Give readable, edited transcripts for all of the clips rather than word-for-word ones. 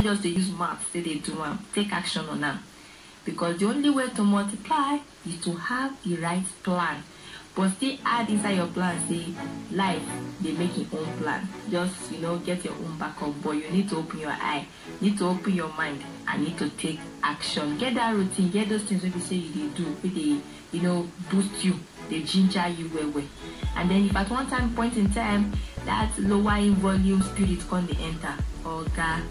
just to use maths say they do am. Take action on that, because the only way to multiply is to have the right plan. But still add inside your plan, say life they make your own plan. Just get your own backup, but you need to open your eye, need to open your mind, and need to take action. Get that routine, get those things we say you do, they boost you, they ginger you well. And then if at one point in time that lower in volume spirit come the enter, God,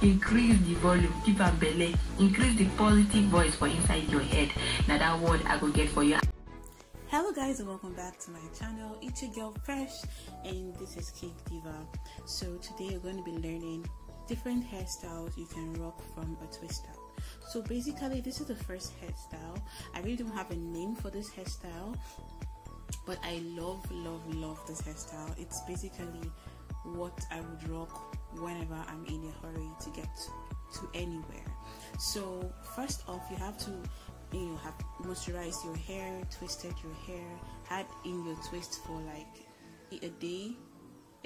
increase the volume, keep a belly, increase the positive voice for inside your head. Now that word I go get for you. Hello guys, and welcome back to my channel. It's your girl Fresh, and this is Cake Diva. So today we're going to be learning different hairstyles you can rock from a twist out. So basically this is the first hairstyle. I really don't have a name for this hairstyle, but I love this hairstyle. It's basically what I would rock whenever I'm in a hurry to get to anywhere. So first off, you have to have moisturized your hair, twisted your hair, had in your twist for like a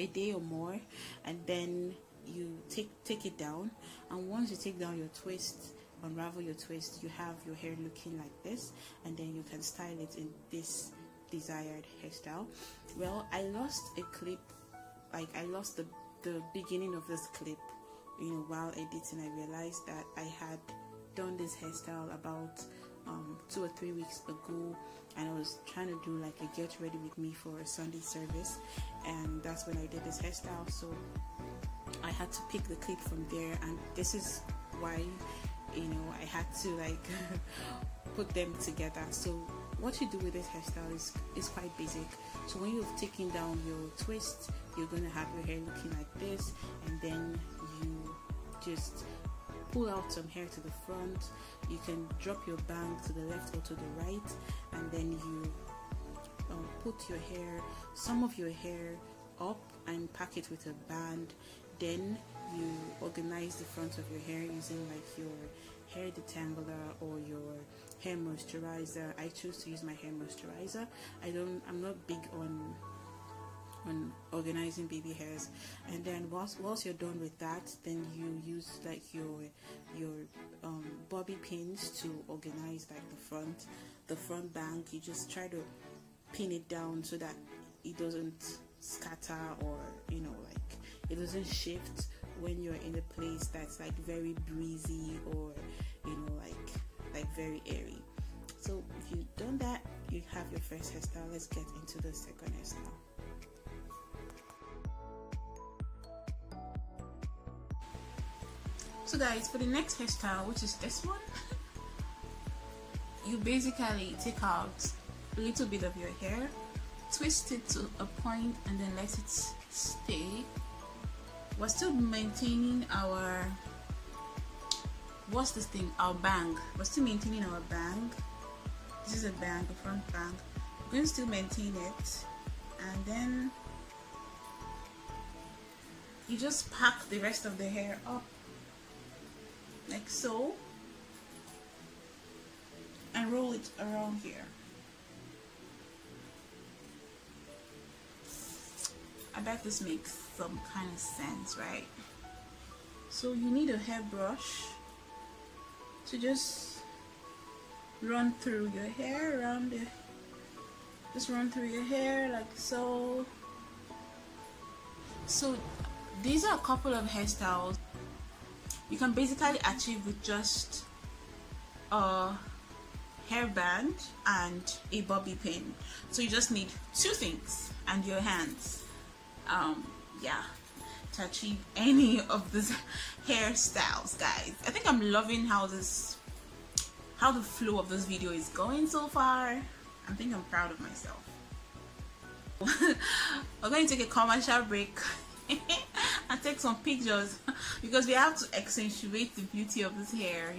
day or more, and then you take it down. And once you take down your twist, unravel your twist, you have your hair looking like this, and then you can style it in this desired hairstyle. Well, I lost a clip, I lost the beginning of this clip while editing. I realized that I had done this hairstyle about 2 or 3 weeks ago, and I was trying to do like a get ready with me for a Sunday service, and that's when I did this hairstyle. So I had to pick the clip from there, and this is why I had to put them together. So what you do with this hairstyle is quite basic. So when you've taken down your twist, you're going to have your hair looking like this, and then you just pull out some hair to the front. You can drop your bang to the left or to the right, and then you put your hair, some of your hair up, and pack it with a band. Then you organize the front of your hair using like your hair detangler or your hair moisturizer. I choose to use my hair moisturizer. I'm not big on organizing baby hairs. And then once you're done with that, then you use like your bobby pins to organize like the front bang. You just try to pin it down so that it doesn't scatter, or it doesn't shift when you're in a place that's like very breezy or like very airy. So if you've done that, you have your first hairstyle. Let's get into the second hairstyle. So guys, for the next hairstyle, which is this one, you basically take out a little bit of your hair, twist it to a point, and then let it stay. We're still maintaining our our bang. We're still maintaining our bang. This is a bang, a front bang. We're going to still maintain it, and then you just pack the rest of the hair up like so, and roll it around here. I bet this makes some kind of sense, right? So you need a hairbrush to just run through your hair, just run through your hair like so. So these are a couple of hairstyles you can basically achieve with just a hairband and a bobby pin. So you just need 2 things and your hands, to achieve any of these hairstyles, guys. I think I'm loving how the flow of this video is going so far. I think I'm proud of myself. We're going to take a commercial break and take some pictures, because we have to accentuate the beauty of this hair,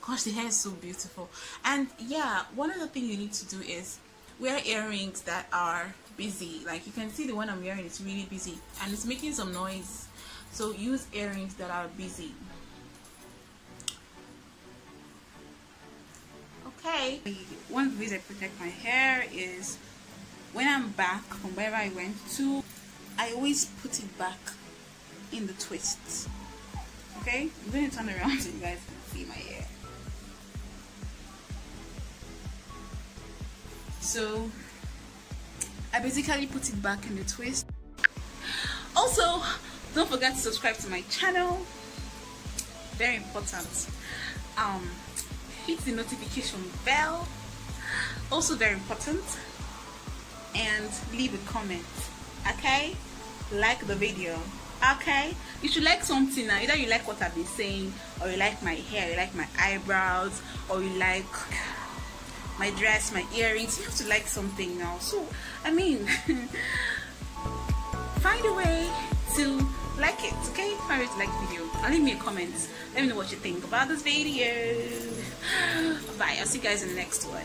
gosh, the hair is so beautiful. And yeah, one other thing you need to do is wear earrings that are busy. Like you can see the one I'm wearing is really busy and it's making some noise, so use earrings that are busy. Okay, one of the ways I protect my hair is when I'm back from wherever I went to, I always put it back in the twists. Okay, I'm going to turn around so you guys can see my hair. So I basically put it back in the twist. Also, don't forget to subscribe to my channel, very important. Hit the notification bell, also very important, and leave a comment. Okay, like the video. Okay, you should like something now. Either you like what I've been saying, or you like my hair, you like my eyebrows, or you like my dress, my earrings. You have to like something now. So I mean, find a way to like it. Okay, find a way to like the video and leave me a comment. Let me know what you think about this video. Bye, I'll see you guys in the next one.